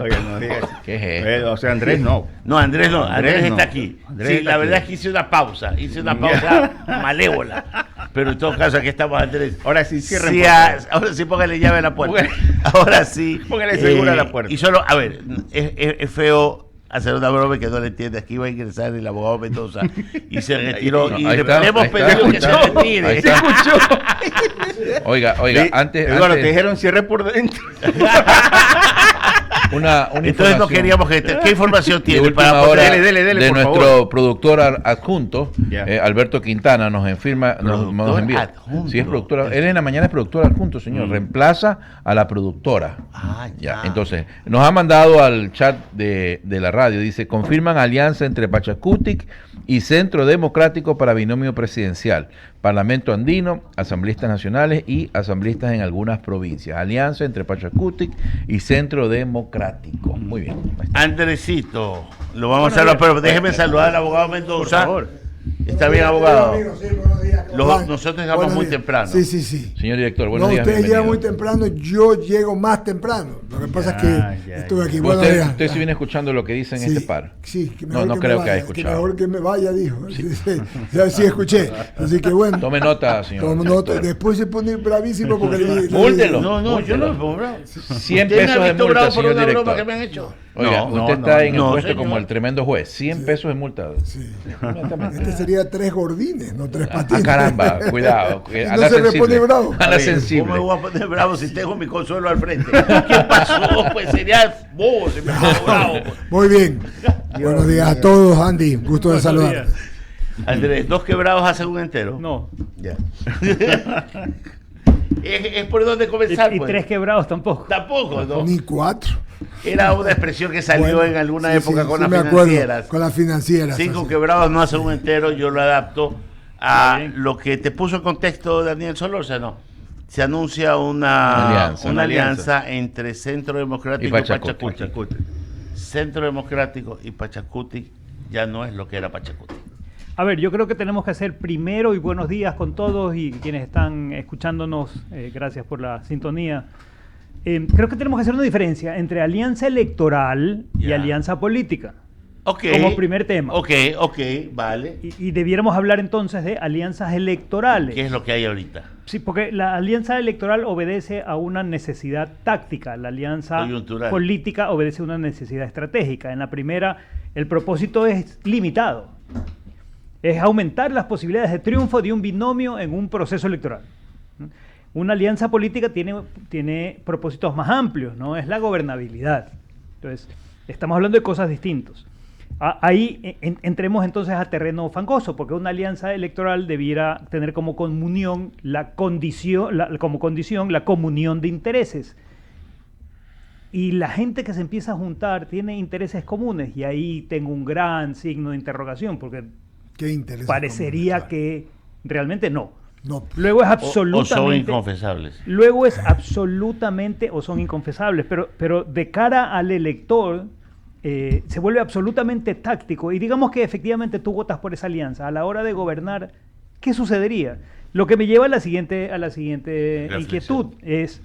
Oye, no digas. ¿Qué es esto? O sea, Andrés no. No, Andrés no. Andrés no. está aquí. Andrés Sí, está la aquí. verdad es que hice una pausa malévola. Pero en todo caso, aquí estamos, Andrés. Ahora sí, cierren. Sí, por favor. ahora sí, póngale llave a la puerta. Póngale- Ahora sí. Póngale seguro a la puerta. Y solo, a ver, es feo hacer una broma que no le entiende. Aquí va a ingresar el abogado Mendoza y se retiró. No, y ahí le está, hemos ahí pedido está, que ahí se está. retire. Ahí está. Oiga, Sí, antes Eduardo, te dijeron cierre por dentro. una Entonces no información queríamos que... ¿Qué información de tiene? última Para hora dele, de por nuestro favor. productor adjunto, Ya. Alberto Quintana, nos Productor envía. adjunto. Sí, es productora. Él en la mañana es productor adjunto, señor. Reemplaza a la productora. Ya. Entonces, nos ha mandado al chat de la radio, dice, confirman alianza entre Pachacutic y Centro Democrático para binomio presidencial, Parlamento Andino, asambleístas nacionales y asambleístas en algunas provincias. Alianza entre Pachacutic y Centro Democrático. Muy bien. Ahí está. Andresito, lo vamos a saludar, pero déjeme saludar al abogado Mendoza. Por favor. Está bien, abogado. Sí, buenos días. Nosotros llegamos muy temprano. Sí, sí, sí. Señor director, buenos No, días. ustedes llegan muy bienvenido. temprano, yo llego más temprano. Lo que pasa es que ya, estuve aquí. ya. Buenos Usted, días. usted sí viene escuchando lo que dice en Sí, este par. Sí, que No, mejor no que creo me que haya vaya, escuchado. mejor que me vaya, dijo. Sí, sí, sí, escuché. Así que bueno. Tome nota, señor. Tomo nota. Después se pone bravísimo porque Múltelo. No, yo no me pongo bravo. 100 ¿Usted me pesos ha de visto multa, bravo por señor una broma director. que me han hecho? Oiga, No, usted no, está en el no, puesto señor. como el tremendo juez. 100 pesos de multa. Sí. Inmediatamente. Este sería 3 gordines, no 3 Ah, patines. caramba, cuidado. Y A no la se me sensible. pone bravo. A la ¿Cómo me sensible. voy a poner bravo si tengo mi consuelo al frente? ¿Qué pasó? Pues sería bobo si me pongo bravo. Muy bien. Buenos días a todos, Andy. Gusto de saludar. Andrés, ¿dos quebrados hacen un entero? No. Ya. es por donde comenzar, Y pues. 3 quebrados tampoco. Tampoco, ¿no? Ni 4. Era una expresión que salió Bueno, en alguna sí, época sí, con sí las me acuerdo, financieras. con las financieras. 5 así. quebrados no hacen un entero, yo lo adapto Está a bien. lo que te puso en contexto Daniel Solórzano. Se anuncia una alianza entre Centro Democrático Y y Pachacutic. Pachacutic. Centro Democrático y Pachacutic ya no es lo que era Pachacutic. A ver, yo creo que tenemos que hacer primero, y buenos días con todos y quienes están escuchándonos, gracias por la sintonía. Creo que tenemos que hacer una diferencia entre alianza electoral y Ya. alianza política. Ok. Como primer tema. Ok, vale. Y debiéramos hablar entonces de alianzas electorales. ¿Qué es lo que hay ahorita? Sí, porque la alianza electoral obedece a una necesidad táctica, la alianza Coyuntural. política obedece a una necesidad estratégica. En la primera, el propósito es limitado, es aumentar las posibilidades de triunfo de un binomio en un proceso electoral. Una alianza política tiene propósitos más amplios, ¿no? Es la gobernabilidad. Entonces, estamos hablando de cosas distintas. Ahí entremos entonces a terreno fangoso, porque una alianza electoral debiera tener como comunión la condición de intereses. Y la gente que se empieza a juntar tiene intereses comunes, y ahí tengo un gran signo de interrogación, porque Qué interés. parecería que realmente no. No. Luego es O absolutamente... son inconfesables. Luego es absolutamente, o son inconfesables, pero de cara al elector se vuelve absolutamente táctico. Y digamos que efectivamente tú votas por esa alianza. A la hora de gobernar, ¿qué sucedería? Lo que me lleva a la siguiente Reflexión. inquietud es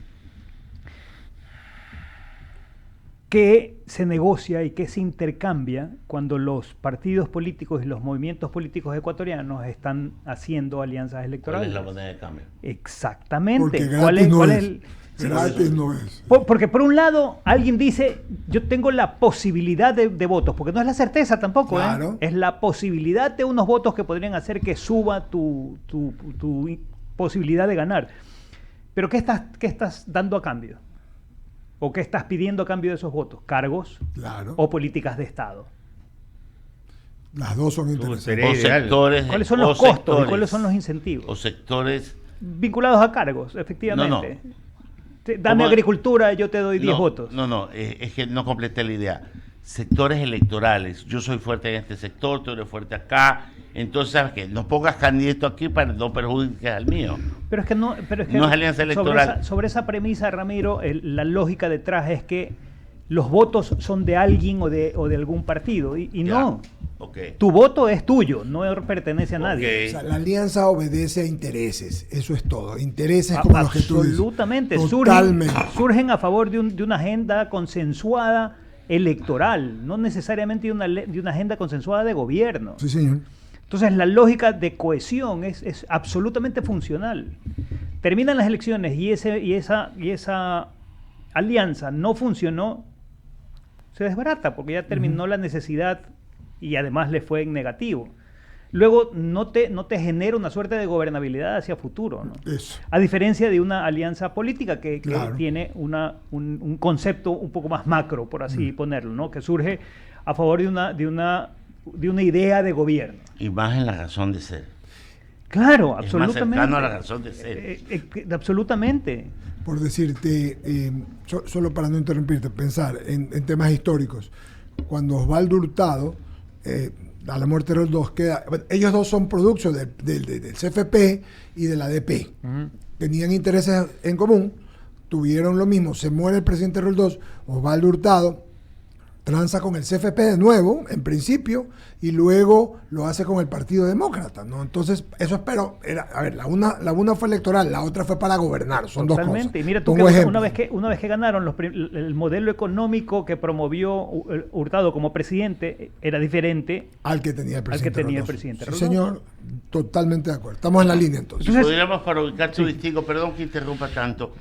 qué se negocia y qué se intercambia cuando los partidos políticos y los movimientos políticos ecuatorianos están haciendo alianzas ¿Cuál electorales. es la moneda de cambio? Exactamente. Porque ¿Cuál gratis no es es. el- Gratis no es. Porque por un lado alguien dice, yo tengo la posibilidad de votos, porque no es la certeza tampoco, Claro. es la posibilidad de unos votos que podrían hacer que suba tu posibilidad de ganar. Pero ¿qué estás dando a cambio? ¿O qué estás pidiendo a cambio de esos votos? ¿Cargos Claro. o políticas de Estado? Las dos son interesantes. sería O ideal. sectores. ¿Cuáles son o los costos y sectores- cuáles son los incentivos? O sectores. Vinculados a cargos, efectivamente. Dame ¿Cómo? agricultura, yo te doy 10 No, votos. No, es que no completé la idea. Sectores electorales. Yo soy fuerte en este sector, tú eres fuerte acá. Entonces, ¿sabes qué? No pongas candidato aquí para no perjudicar al mío. Pero es que no es alianza electoral. Sobre esa premisa, Ramiro, la lógica detrás es que los votos son de alguien o de algún partido. Y Ya. no. Ok. Ok. Tu voto es tuyo, no pertenece a nadie. Ok. O sea, la alianza obedece a intereses, eso es todo. Intereses como los que tú dices. Absolutamente. Totalmente. Surgen a favor de una agenda consensuada electoral, no necesariamente de una agenda consensuada de gobierno. Sí, señor. Entonces la lógica de cohesión es absolutamente funcional. Terminan las elecciones y esa alianza no funcionó, se desbarata porque ya terminó la necesidad y además le fue en negativo. Luego no te genera una suerte de gobernabilidad hacia futuro, ¿no? Eso. A diferencia de una alianza política que Claro. tiene un concepto un poco más macro, por así ponerlo, ¿no? Que surge a favor de una idea de gobierno. Y más en la razón de ser. Claro, Es más absolutamente. cercano a la razón de ser. Absolutamente. Por decirte, solo para no interrumpirte, pensar en temas históricos. Cuando Osvaldo Hurtado, a la muerte de los dos, ellos dos son productos del CFP y de la ADP. Tenían intereses en común, tuvieron lo mismo, se muere el presidente Roldós, Osvaldo Hurtado transa con el CFP de nuevo, en principio, y luego lo hace con el Partido Demócrata, ¿no? Entonces, eso espero, la una fue electoral, la otra fue para gobernar, son dos cosas. Totalmente. Y mira tú que una vez que ganaron, el modelo económico que promovió Hurtado como presidente era diferente al que tenía el presidente. presidente Sí, Roldós. señor, totalmente de acuerdo. Estamos en la línea entonces. Entonces- Podríamos, para ubicar tu distingo, perdón que interrumpa tanto,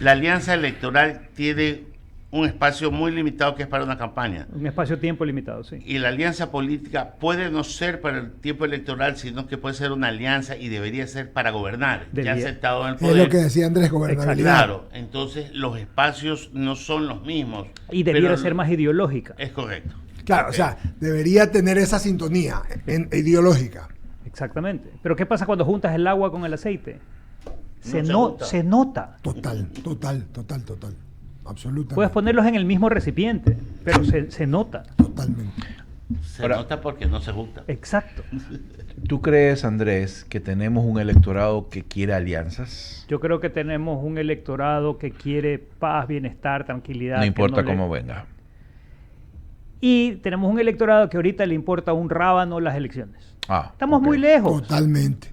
la alianza electoral tiene un espacio muy limitado que es para una campaña. Un espacio-tiempo limitado, sí. Y la alianza política puede no ser para el tiempo electoral, sino que puede ser una alianza y debería ser para gobernar, ya Debería. sentado en el Es poder. lo que decía Andrés, gobernabilidad. Claro, entonces los espacios no son los mismos. Y debiera pero ser más ideológica. Es correcto. Claro, o sea, debería tener esa sintonía ideológica. Exactamente. Pero ¿qué pasa cuando juntas el agua con el aceite? Se se nota. Total. Absolutamente. Puedes ponerlos en el mismo recipiente, pero se nota. Totalmente. Se Ahora- nota porque no se gusta. Exacto. ¿Tú crees, Andrés, que tenemos un electorado que quiere alianzas? Yo creo que tenemos un electorado que quiere paz, bienestar, tranquilidad. No que importa le- cómo venga. Y tenemos un electorado que ahorita le importa un rábano las elecciones. Estamos ok. muy lejos. Totalmente.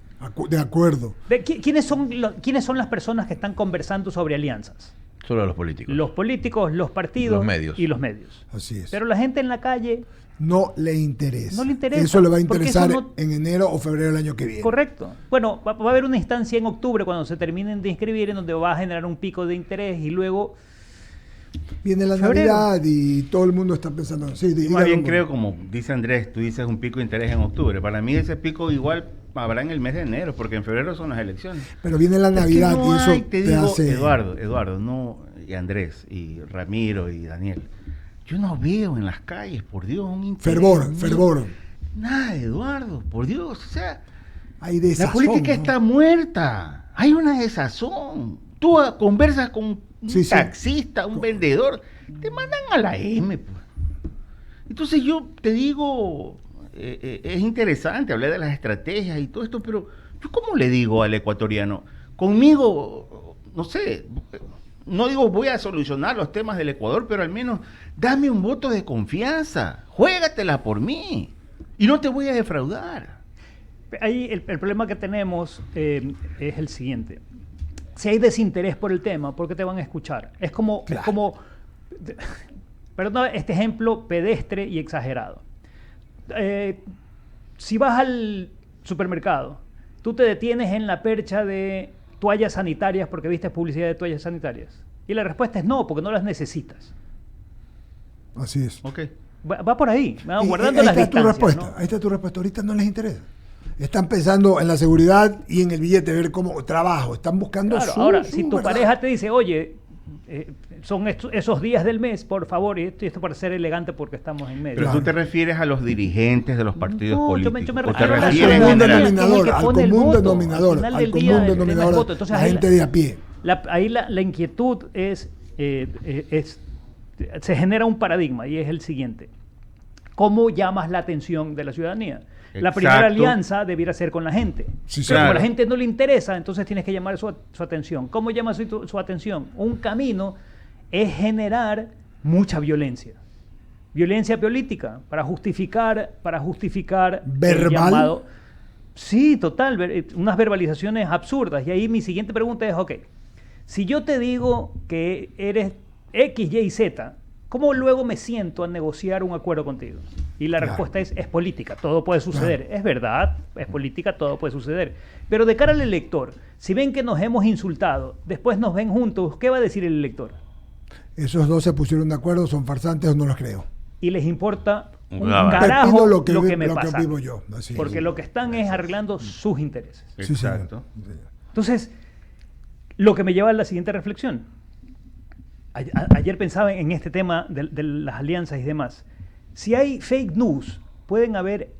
De acuerdo. ¿Quiénes son las personas que están conversando sobre alianzas? Solo los políticos. Los políticos, los partidos Los medios. y los medios. Así es. Pero la gente en la calle, No le interesa. No le interesa, Eso le va a porque interesar eso no- en enero o febrero del año que viene. correcto. Bueno, va a haber una instancia en octubre cuando se terminen de inscribir en donde va a generar un pico de interés y luego Viene la febrero. Navidad y todo el mundo está pensando. Sí, Yo dígalo, más bien Mono. creo, como dice Andrés, tú dices un pico de interés en octubre. Para mí ese pico igual habrá en el mes de enero, porque en febrero son las elecciones. Pero viene la Es que Navidad no y eso hay, te te digo, hace. Eduardo, no, y Andrés, y Ramiro, y Daniel. Yo no veo en las calles, por Dios, un interés. Fervor. Nada, Eduardo, por Dios, o sea, Hay la desazón, política ¿no? está muerta. Hay una desazón. Tú conversas con un Sí, sí. taxista, un vendedor, te mandan a la M. Pues. Entonces yo te digo, es interesante hablar de las estrategias y todo esto, pero yo cómo le digo al ecuatoriano, conmigo, no sé, no digo voy a solucionar los temas del Ecuador, pero al menos dame un voto de confianza, juégatela por mí y no te voy a defraudar. ahí el problema que tenemos es el siguiente. Si hay desinterés por el tema, ¿por qué te van a escuchar? Es como, perdón, este ejemplo pedestre y exagerado. Si vas al supermercado, tú te detienes en la percha de toallas sanitarias porque viste publicidad de toallas sanitarias. Y la respuesta es no, porque no las necesitas. Así es. Ok. Va por ahí, ¿no? Y Guardando ahí las está tu distancias. respuesta. ¿no? Ahí está tu respuesta. Ahorita no les interesa. Están pensando en la seguridad y en el billete, ver cómo trabajo. Están buscando Claro, su. ahora, si tu ¿verdad? pareja te dice, oye, son esos días del mes, por favor, y esto para ser elegante porque estamos en medio. Pero Claro. tú te refieres a los dirigentes de los partidos No, políticos. yo me ¿O te refiero al refieres en común general? denominador, que al pone el común voto. denominador, Al final al del día, común el tema es denominador, voto. Entonces, la ahí gente de a pie. Ahí la inquietud se genera un paradigma y es el siguiente. ¿Cómo llamas la atención de la ciudadanía? La primera Exacto. alianza debiera ser con la gente. Sí, Pero como claro. a la gente no le interesa, entonces tienes que llamar su atención. ¿Cómo llamas su atención? Un camino es generar mucha violencia. violencia política, para justificar el ¿Verbal? llamado. Sí, total, unas verbalizaciones absurdas. Y ahí mi siguiente pregunta es, ok, si yo te digo que eres X, Y, Z, ¿cómo luego me siento a negociar un acuerdo contigo? Y la Claro. respuesta es política, todo puede suceder. Claro. Es verdad, es política, todo puede suceder. Pero de cara al elector, si ven que nos hemos insultado, después nos ven juntos, ¿qué va a decir el elector? Esos dos se pusieron de acuerdo, son farsantes o no los creo. Y les importa un Claro. carajo Pepino lo que, vi- me lo que pasa. vivo yo. Así es. Porque lo que están es arreglando sus intereses. Sí, señor. Exacto. Sí, señor. Entonces, lo que me lleva a la siguiente reflexión. Ayer pensaba en este tema de las alianzas y demás. Si hay fake news, pueden haber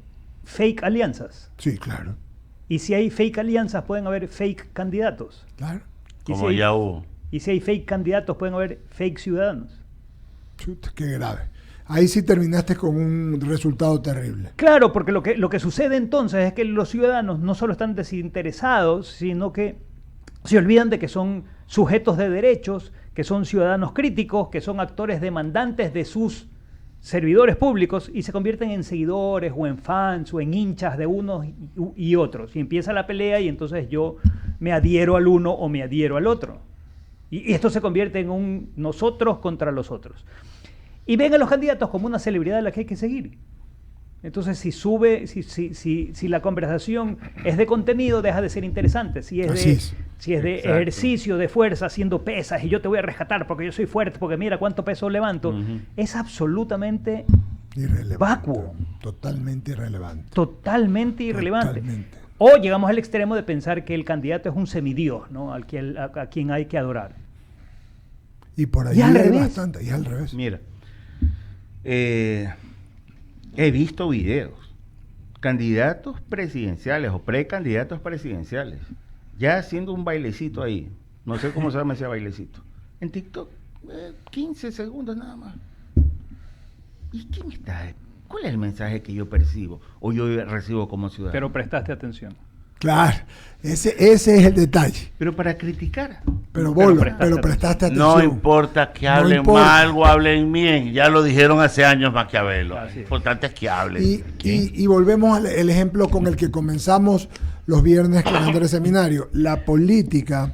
fake alianzas. Sí, claro. Y si hay fake alianzas, pueden haber fake candidatos. Claro. Y Como si hay- ya hubo. Y si hay fake candidatos, pueden haber fake ciudadanos. Chuta, qué grave. Ahí sí terminaste con un resultado terrible. Claro, porque lo que sucede entonces es que los ciudadanos no solo están desinteresados, sino que se olvidan de que son sujetos de derechos, que son ciudadanos críticos, que son actores demandantes de sus servidores públicos y se convierten en seguidores o en fans o en hinchas de unos y otros. Y empieza la pelea y entonces yo me adhiero al uno o me adhiero al otro. Y esto se convierte en un nosotros contra los otros. Y ven a los candidatos como una celebridad a la que hay que seguir. Entonces, si la conversación es de contenido, deja de ser interesante. Si es Así de, es. si es de Exacto. ejercicio, de fuerza, haciendo pesas, y yo te voy a rescatar porque yo soy fuerte, porque mira cuánto peso levanto, Ujú. es absolutamente Irrelevante. Vacuo. Totalmente irrelevante. totalmente irrelevante. Totalmente. O llegamos al extremo de pensar que el candidato es un semidios, ¿no? a quien hay que adorar. Y por ahí Y al hay revés. bastante. Y al revés. Mira, he visto videos, candidatos presidenciales o precandidatos presidenciales, ya haciendo un bailecito ahí, no sé cómo se llama ese bailecito, en TikTok, 15 segundos nada más. ¿Y qué me está? ¿Cuál es el mensaje que yo percibo o yo recibo como ciudadano? Pero prestaste atención. Claro. Ese es el detalle. Pero para criticar. Pero Pero Bolo, prestaste pero prestaste atención. No importa que No hablen importa. mal o hablen bien, ya lo dijeron hace años Maquiavelo. Así es. Lo importante es que hablen. Y volvemos al el ejemplo con el que comenzamos los viernes con Andrés Seminario. La política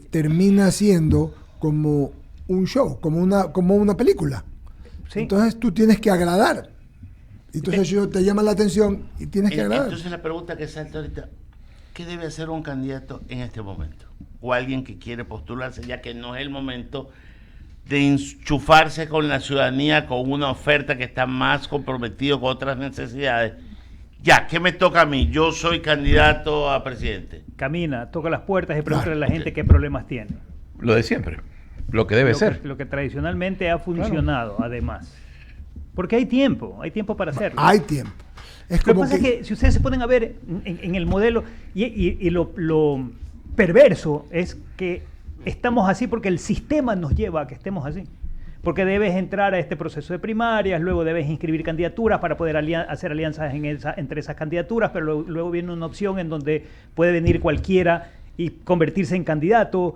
termina siendo como un show, como una película. Sí. Entonces tú tienes que agradar. Entonces yo te llama la atención y tienes que agradar. Entonces la pregunta que salta ahorita, ¿qué debe hacer un candidato en este momento? O alguien que quiere postularse, ya que no es el momento de enchufarse con la ciudadanía, con una oferta que está más comprometido con otras necesidades. Ya, ¿qué me toca a mí? Yo soy candidato a presidente. Camina, toca las puertas y pregúntale a la ok. gente qué problemas tiene. Lo de siempre, lo que debe lo ser. Que, lo que tradicionalmente ha funcionado, además. Porque hay tiempo para hacerlo. Hay tiempo. Es Lo que como pasa es que si ustedes se ponen a ver en el modelo, y lo perverso es que estamos así porque el sistema nos lleva a que estemos así. Porque debes entrar a este proceso de primarias, luego debes inscribir candidaturas para poder hacer alianzas entre esas candidaturas, pero luego viene una opción en donde puede venir cualquiera y convertirse en candidato.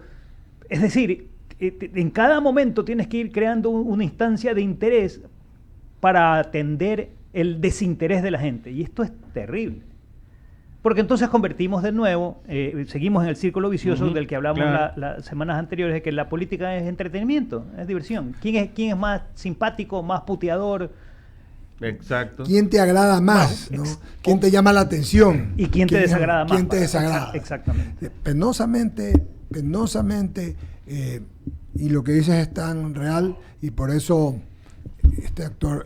Es decir, en cada momento tienes que ir creando una instancia de interés para atender el desinterés de la gente. Y esto es terrible. Porque entonces convertimos de nuevo, seguimos en el círculo vicioso Ujú, del que hablamos claro. las semanas anteriores, de que la política es entretenimiento, es diversión. ¿Quién es más simpático, más puteador? Exacto. quién te agrada más, ¿no? ¿Quién te llama la atención? ¿Y quién te desagrada más? ¿Quién te desagrada? Exactamente. Penosamente, y lo que dices es tan real, y por eso este actor,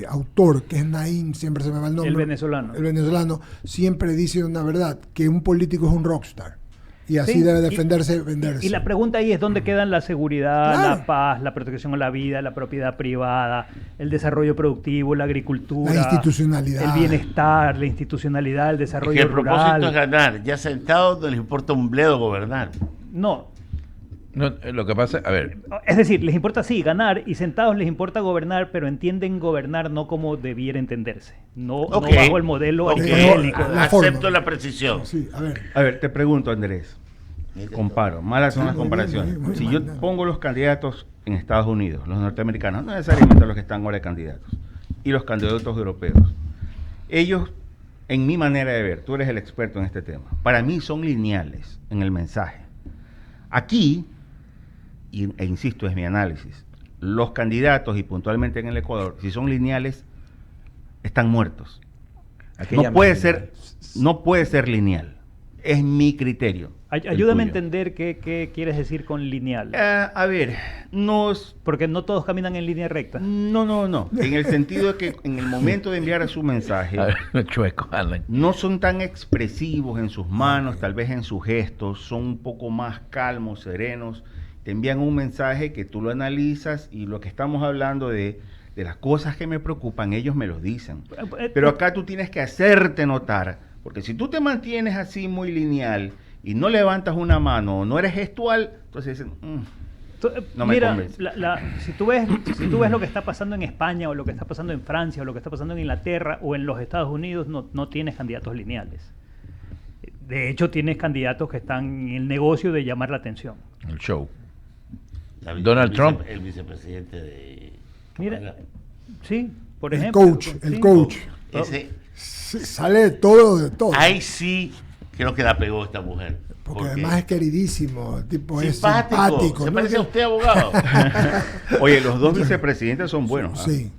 autor, que es Naim, siempre se me va el nombre. El venezolano. El venezolano siempre dice una verdad, que un político es un rockstar. Y así Sí, debe y- defenderse, venderse. Y la pregunta ahí es dónde quedan la seguridad, Claro. la paz, la protección a la vida, la propiedad privada, el desarrollo productivo, la agricultura, La institucionalidad. el bienestar, la institucionalidad, el Es desarrollo que el propósito rural. es ganar. Ya sentados no les importa un bledo gobernar. No, No, lo que pasa, a ver, es decir, les importa sí ganar y sentados les importa gobernar, pero entienden gobernar no como debiera entenderse, no Ok, bajo el modelo ok, aristotélico. La acepto forma. la precisión. Sí, a ver. A ver, te pregunto, Andrés. Comparo, malas son Sí, las muy bien, comparaciones. muy bien, Si muy yo bien. pongo los candidatos en Estados Unidos, los norteamericanos, no necesariamente los que están ahora de candidatos, y los candidatos europeos, ellos, en mi manera de ver, tú eres el experto en este tema, para mí son lineales en el mensaje. Aquí, e insisto, es mi análisis, los candidatos, y puntualmente en el Ecuador, si son lineales, están muertos. No puede ser lineal. Es mi criterio. Ayúdame a entender qué quieres decir con lineal. A ver, porque no todos caminan en línea recta. No. En el sentido de que en el momento de enviar su mensaje, chueco, no son tan expresivos en sus manos, tal vez en sus gestos, son un poco más calmos, serenos. Te envían un mensaje que tú lo analizas y lo que estamos hablando de las cosas que me preocupan, ellos me los dicen. Pero acá tú tienes que hacerte notar, porque si tú te mantienes así muy lineal y no levantas una mano o no eres gestual, entonces dicen, no me convence. Si tú ves lo que está pasando en España o lo que está pasando en Francia o lo que está pasando en Inglaterra o en los Estados Unidos, no tienes candidatos lineales. De hecho, tienes candidatos que están en el negocio de llamar la atención. El show. Donald Trump. El vicepresidente de... Mira, sí, por ejemplo. El coach. Ese, sale de todo. Ahí sí creo que la pegó esta mujer. Porque además es queridísimo, el tipo simpático, es simpático. Se parece a usted, abogado. Oye, los dos vicepresidentes son buenos. Sí,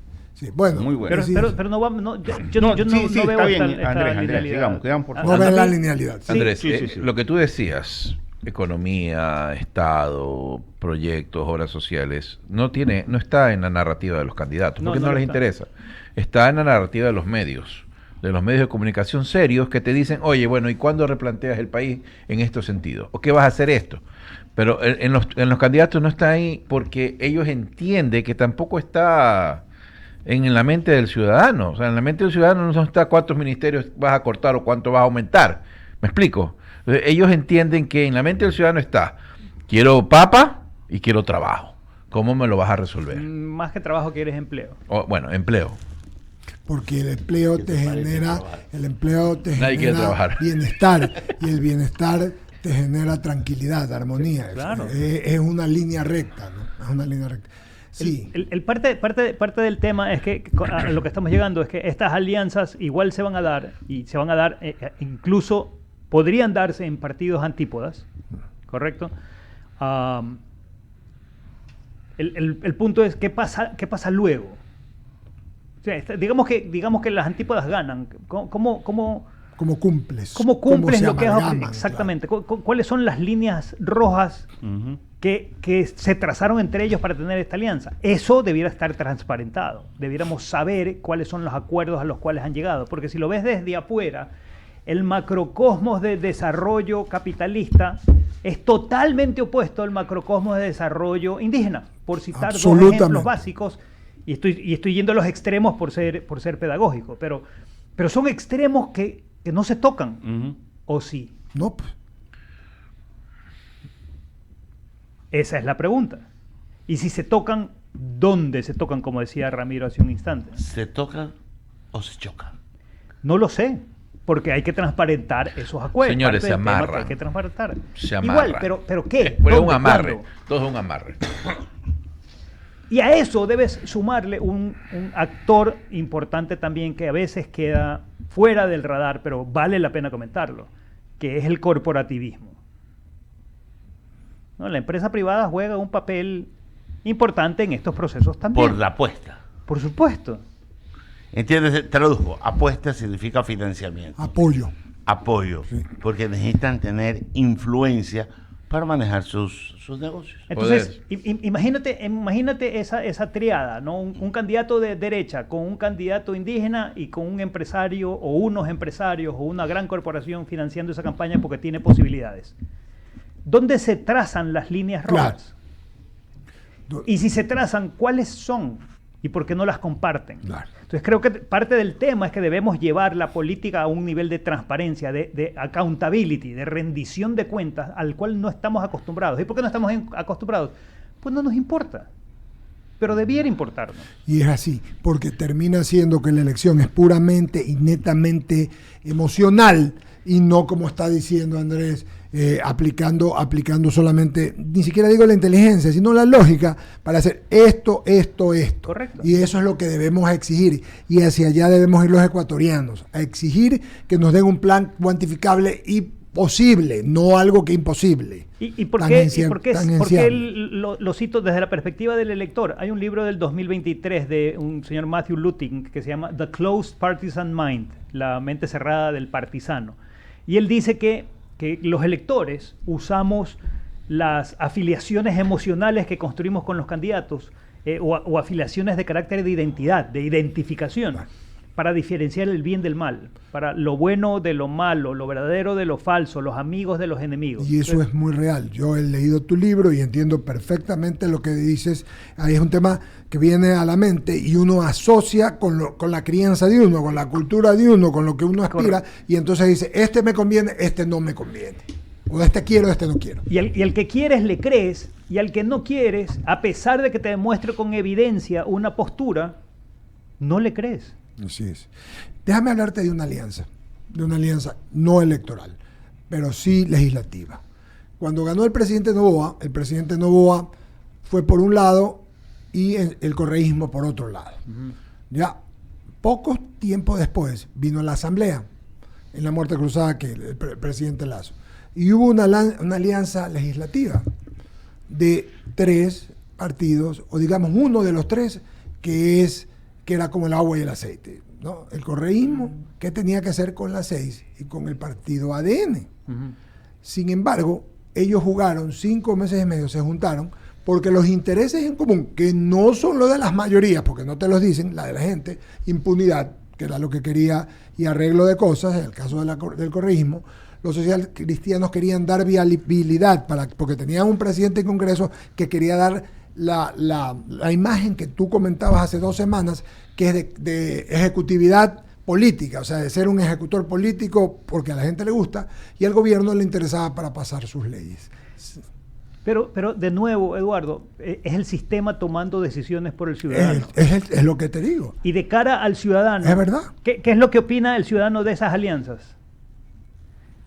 bueno. Muy buenos. Pero no vamos, yo no veo está bien, esta Andrés, linealidad. sigamos, por favor. No ven la linealidad. Sí. Andrés, Sí. Lo que tú decías, economía, Estado, proyectos, obras sociales, no está en la narrativa de los candidatos, porque no les interesa. Está en la narrativa de los medios de comunicación serios que te dicen, oye, bueno, ¿y cuándo replanteas el país en este sentido? ¿O qué vas a hacer esto? Pero en los candidatos no está ahí porque ellos entienden que tampoco está en la mente del ciudadano. O sea, en la mente del ciudadano no está cuántos ministerios vas a cortar o cuánto vas a aumentar. ¿Me explico? Ellos entienden que en la mente del ciudadano está, quiero papa y quiero trabajo. ¿Cómo me lo vas a resolver? Más que trabajo quieres empleo. Empleo. Porque el empleo te genera Nadie quiere trabajar. Bienestar y el bienestar te genera tranquilidad, armonía. Sí, claro. Es una línea recta, ¿no? Es una línea recta. Sí. El parte del tema es que a lo que estamos llegando es que estas alianzas igual se van a dar y se van a dar incluso podrían darse en partidos antípodas, ¿correcto? El punto es qué pasa luego. O sea, digamos que las antípodas ganan. ¿Cómo cumples? ¿Cómo cumples lo que has exactamente? Claro. ¿Cuáles son las líneas rojas que se trazaron entre ellos para tener esta alianza? Eso debiera estar transparentado. Debiéramos saber cuáles son los acuerdos a los cuales han llegado. Porque si lo ves desde afuera, el macrocosmos de desarrollo capitalista es totalmente opuesto al macrocosmos de desarrollo indígena. Por citar dos ejemplos básicos. Y estoy yendo a los extremos por ser pedagógico, pero son extremos que no se tocan, ¿o sí? No. Esa es la pregunta. Y si se tocan, ¿dónde se tocan? Como decía Ramiro hace un instante. ¿Se tocan o se chocan? No lo sé, porque hay que transparentar esos acuerdos. Señores, se amarran. Hay que transparentar. Se amarran. Igual, pero ¿qué? Pero es un amarre. Todo es un amarre. Y a eso debes sumarle un actor importante también que a veces queda fuera del radar, pero vale la pena comentarlo, que es el corporativismo. ¿No? La empresa privada juega un papel importante en estos procesos también. Por la apuesta. Por supuesto. ¿Entiendes? Traduzco. Apuesta significa financiamiento. Apoyo. Sí. Porque necesitan tener influencia para manejar sus negocios. Entonces, imagínate esa triada, ¿no? Un candidato de derecha con un candidato indígena y con un empresario o unos empresarios o una gran corporación financiando esa campaña porque tiene posibilidades. ¿Dónde se trazan las líneas rojas? Claro. Y si se trazan, ¿cuáles son? ¿Y por qué no las comparten? Claro. Entonces creo que parte del tema es que debemos llevar la política a un nivel de transparencia, de accountability, de rendición de cuentas al cual no estamos acostumbrados. ¿Y por qué no estamos acostumbrados? Pues no nos importa, pero debiera importarnos. Y es así, porque termina siendo que la elección es puramente y netamente emocional y no como está diciendo Andrés, aplicando solamente, ni siquiera digo la inteligencia, sino la lógica para hacer esto. Correcto. Y eso es lo que debemos exigir. Y hacia allá debemos ir los ecuatorianos, a exigir que nos den un plan cuantificable y posible, no algo que imposible. ¿Y por qué lo cito desde la perspectiva del elector? Hay un libro del 2023 de un señor Matthew Lutting que se llama The Closed Partisan Mind, la mente cerrada del partisano. Y él dice que los electores usamos las afiliaciones emocionales que construimos con los candidatos o afiliaciones de carácter de identidad, de identificación, para diferenciar el bien del mal, para lo bueno de lo malo, lo verdadero de lo falso, los amigos de los enemigos. Y eso es muy real. Yo he leído tu libro y entiendo perfectamente lo que dices. Ahí es un tema que viene a la mente y uno asocia con la crianza de uno, con la cultura de uno, con lo que uno aspira. Correcto. Y entonces dice, este me conviene, este no me conviene. O este quiero, este no quiero. Y al que quieres le crees, y al que no quieres, a pesar de que te demuestre con evidencia una postura, no le crees. Así es. Déjame hablarte de una alianza no electoral, pero sí legislativa. Cuando ganó el presidente Noboa fue por un lado y el correísmo por otro lado. Uh-huh. Ya poco tiempo después vino la asamblea en la muerte cruzada que el presidente Lasso, y hubo una alianza legislativa de 3 partidos, o digamos uno de los 3 que era como el agua y el aceite, ¿no? El correísmo, ¿qué tenía que hacer con la 6 y con el partido ADN? Uh-huh. Sin embargo, ellos jugaron 5 meses y medio, se juntaron, porque los intereses en común, que no son los de las mayorías, porque no te los dicen, la de la gente, impunidad, que era lo que quería, y arreglo de cosas, en el caso del correísmo, los social cristianos querían dar viabilidad, porque tenían un presidente en Congreso que quería dar la imagen que tú comentabas hace 2 semanas, que es de ejecutividad política, o sea, de ser un ejecutor político porque a la gente le gusta y al gobierno le interesaba para pasar sus leyes. Pero de nuevo, Eduardo, es el sistema tomando decisiones por el ciudadano. Es lo que te digo. Y de cara al ciudadano, ¿es verdad? ¿Qué es lo que opina el ciudadano de esas alianzas?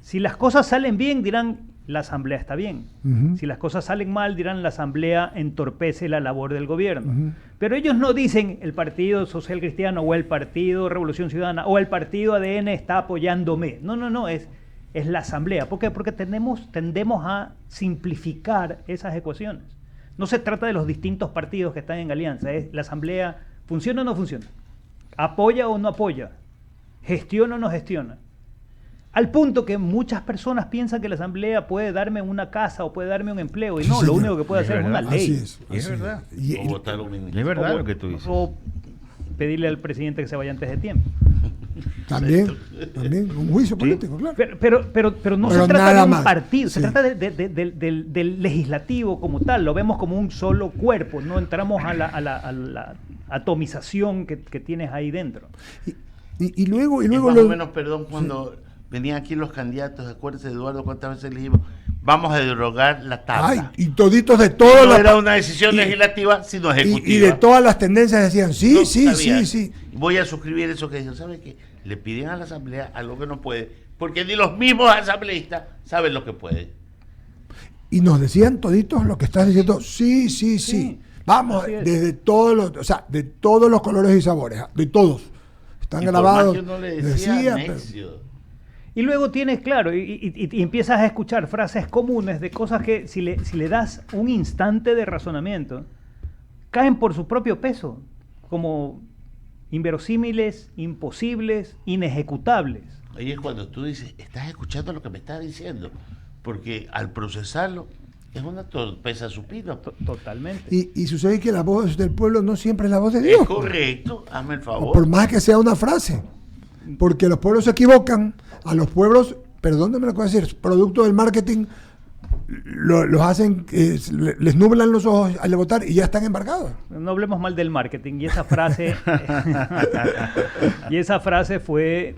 Si las cosas salen bien, dirán, la asamblea está bien. Uh-huh. Si las cosas salen mal, dirán, la asamblea entorpece la labor del gobierno. Uh-huh. Pero ellos no dicen, el Partido Social Cristiano o el Partido Revolución Ciudadana o el Partido ADN está apoyándome. No, es la asamblea. ¿Por qué? Porque tendemos a simplificar esas ecuaciones. No se trata de los distintos partidos que están en alianza, es la asamblea, ¿funciona o no funciona? ¿Apoya o no apoya? ¿Gestiona o no gestiona? Al punto que muchas personas piensan que la asamblea puede darme una casa o puede darme un empleo, y no, lo único que puede hacer es una ley. Es verdad. Es verdad lo que tú dices. O pedirle al presidente que se vaya antes de tiempo. También, un juicio político, claro. Pero no se trata de un partido, se trata del legislativo como tal, lo vemos como un solo cuerpo, no entramos a la atomización que tienes ahí dentro. Y luego más o menos, perdón, cuando venían aquí los candidatos, acuérdese, Eduardo, cuántas veces le dijimos, vamos a derogar la tabla. Y toditos de todas no era una decisión legislativa, sino ejecutiva. Y de todas las tendencias decían, sí. Voy a suscribir eso que dicen, ¿sabe qué? Le piden a la asamblea algo que no puede, porque ni los mismos asambleístas saben lo que puede. Y nos decían toditos lo que estás diciendo, sí. Vamos, desde todos los colores y sabores, de todos. Están grabados. Yo no le decía y luego tienes, claro, y empiezas a escuchar frases comunes de cosas que si le das un instante de razonamiento, caen por su propio peso, como inverosímiles, imposibles, inejecutables. Ahí es cuando tú dices, estás escuchando lo que me estás diciendo, porque al procesarlo es una torpeza supina. Totalmente. Y sucede que la voz del pueblo no siempre es la voz de Dios. Es correcto, hazme el favor. Por más que sea una frase. Porque los pueblos se equivocan, a los pueblos, perdóname lo que voy a decir, producto del marketing, los hacen, les nublan los ojos al votar y ya están embarcados. No hablemos mal del marketing, y esa frase fue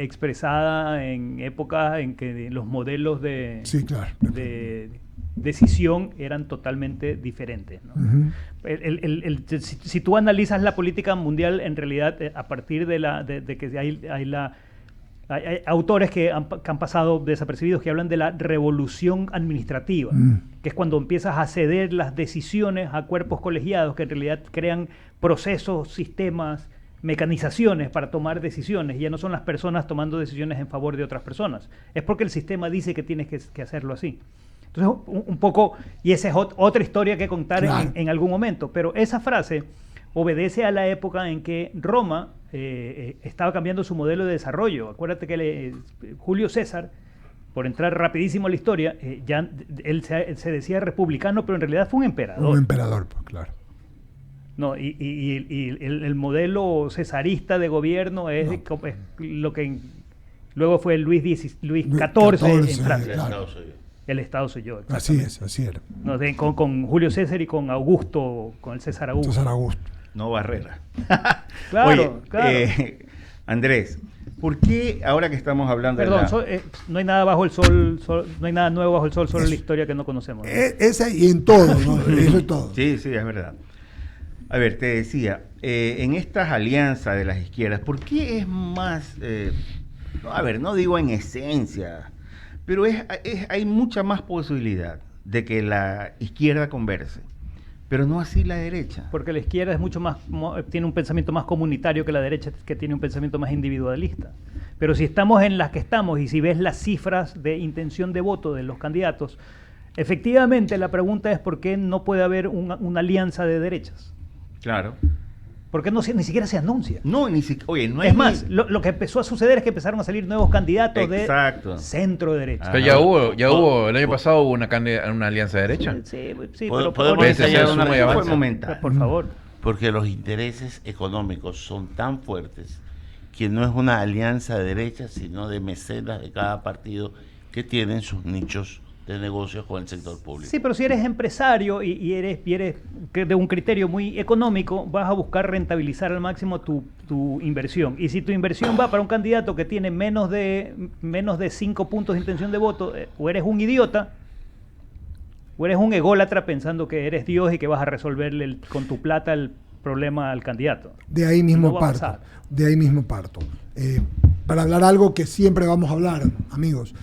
expresada en épocas en que los modelos de decisión eran totalmente diferentes, ¿no? Uh-huh. Si tú analizas la política mundial, en realidad, a partir de que hay Hay autores que han pasado desapercibidos que hablan de la revolución administrativa, que es cuando empiezas a ceder las decisiones a cuerpos colegiados que en realidad crean procesos, sistemas, mecanizaciones para tomar decisiones. Y ya no son las personas tomando decisiones en favor de otras personas. Es porque el sistema dice que tienes que hacerlo así. Entonces, un poco, y esa es otra historia que contar Claro. en algún momento. Pero esa frase obedece a la época en que Roma estaba cambiando su modelo de desarrollo. Acuérdate que Julio César, por entrar rapidísimo a la historia, él se decía republicano, pero en realidad fue un emperador. Un emperador, pues claro. No, y el modelo cesarista de gobierno es lo que luego fue Luis XIV en Francia. Claro. El Estado soy yo. Así es, así era. No, con Julio César y con Augusto, con el César Augusto. César Augusto. No Barrera. Claro, Oye, claro. Andrés, ¿por qué ahora que estamos hablando Perdón, de no hay nada bajo el sol, no hay nada nuevo bajo el sol, solo Eso. la historia que no conocemos. ¿no? Esa y en todo, ¿no? Eso es todo. Sí, sí, es verdad. A ver, te decía, en estas alianzas de las izquierdas, ¿por qué es más, a ver, no digo en esencia, pero hay mucha más posibilidad de que la izquierda converse, pero no así la derecha? Porque la izquierda es mucho más, tiene un pensamiento más comunitario que la derecha, que tiene un pensamiento más individualista. Pero si estamos en las que estamos y si ves las cifras de intención de voto de los candidatos, efectivamente la pregunta es por qué no puede haber una alianza de derechas. Claro. Porque ni siquiera se anuncia. No, ni siquiera, oye, no Es más, lo que empezó a suceder es que empezaron a salir nuevos candidatos Exacto. de centro derecha. Pero ya hubo, el año pasado hubo una alianza de derecha. Sí, Podemos pero ensayar una muy fue avanza. momentáneo. por favor. Porque los intereses económicos son tan fuertes que no es una alianza de derecha, sino de mecenas de cada partido que tienen sus nichos de negocios con el sector público. Sí, pero si eres empresario y eres de un criterio muy económico, vas a buscar rentabilizar al máximo tu inversión. Y si tu inversión va para un candidato que tiene menos de 5 puntos de intención de voto, o eres un idiota, o eres un ególatra pensando que eres Dios y que vas a resolverle con tu plata el problema al candidato. De ahí mismo No va a parto. pasar. De ahí mismo parto. Para hablar algo que siempre vamos a hablar, amigos.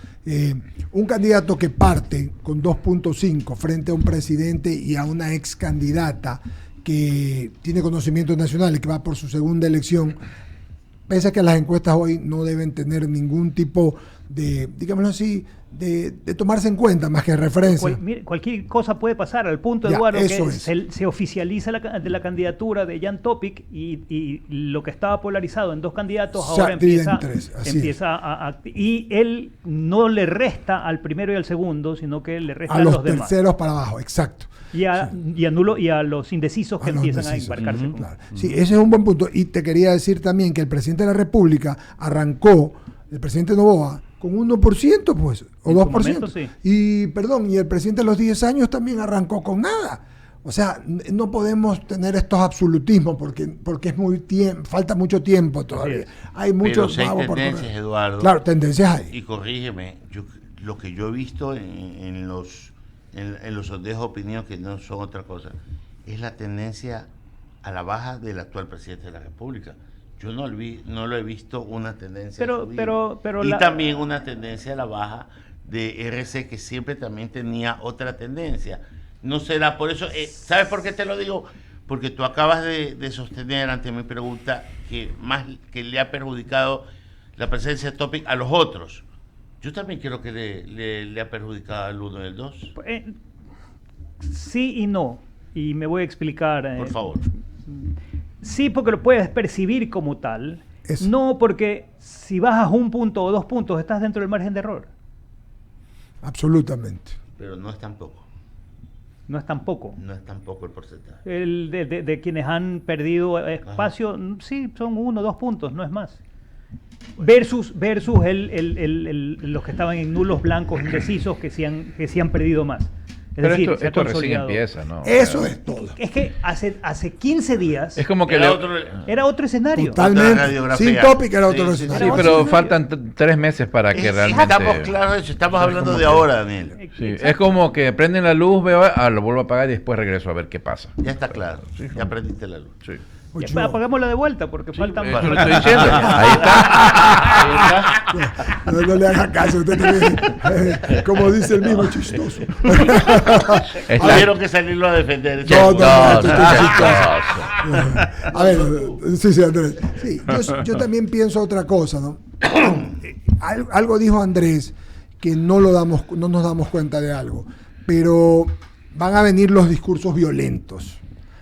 Un candidato que parte con 2.5 frente a un presidente y a una ex candidata que tiene conocimientos nacionales, que va por su segunda elección, pese a que las encuestas hoy no deben tener ningún tipo de, digámoslo así, de tomarse en cuenta más que referencia. Mire, cualquier cosa puede pasar, al punto, Ya, Eduardo, eso que es. se oficializa la candidatura de Jan Topic y lo que estaba polarizado en dos candidatos Se ahora divide empieza, en tres, así es. y él no le resta al primero y al segundo, sino que le resta A a los los demás. terceros para abajo, exacto. Y a los indecisos que A los empiezan indecisos. a embarcarse. Ujú, claro. Sí, ese es un buen punto. Y te quería decir también que el presidente de la República arrancó, el presidente Noboa, con 1%, pues, o En su 2%. momento, sí. Y, perdón, y el presidente de los 10 años también arrancó con nada. O sea, no podemos tener estos absolutismos porque es falta mucho tiempo todavía. es. Hay Pero muchos si hay vagos por tendencias, correr. Eduardo, Claro, tendencias hay. y corrígeme, lo que yo he visto en los sondeos de opinión, que no son otra cosa, es la tendencia a la baja del actual presidente de la República. Yo no lo he visto una tendencia a subir. Y también una tendencia a la baja de RC, que siempre también tenía otra tendencia. No será por eso. ¿Sabes por qué te lo digo? Porque tú acabas de sostener ante mi pregunta que más que le ha perjudicado la presencia de Topic a los otros. Yo también creo que le ha perjudicado al 1 y al 2. Sí y no. Y me voy a explicar. Por favor. Sí, porque lo puedes percibir como tal. Eso. No, porque si bajas 1 punto o 2 puntos, estás dentro del margen de error. Absolutamente. Pero no es tampoco. No es tampoco. No es tampoco el porcentaje. De quienes han perdido espacio, sí, son 1 o 2 puntos, no es más. Versus los que estaban en nulos blancos indecisos que sí han perdido más. Es Pero decir, se ha esto recién consolidado. empieza, ¿no? Eso es todo. Es que hace 15 días Es como que era otro escenario. Otra Totalmente. radiografía. Sin Topic era otro Sí, escenario. Sí, pero faltan 3 meses para que realmente... Estamos claros de eso. Estamos hablando de ahora, Daniel. Sí, es como que prenden la luz, veo, lo vuelvo a apagar y después regreso a ver qué pasa. Ya está claro. Ya prendiste la luz. Sí. Ochoa. Apagámosla de vuelta porque faltan... Eso lo estoy diciendo. Ahí está. No le haga caso, usted también, como dice el mismo, chistoso. Tuvieron que salirlo a defender. No, No, A ver, sí, Andrés. Sí, yo también pienso otra cosa, ¿no? Algo dijo Andrés que no nos damos cuenta de algo, pero van a venir los discursos violentos.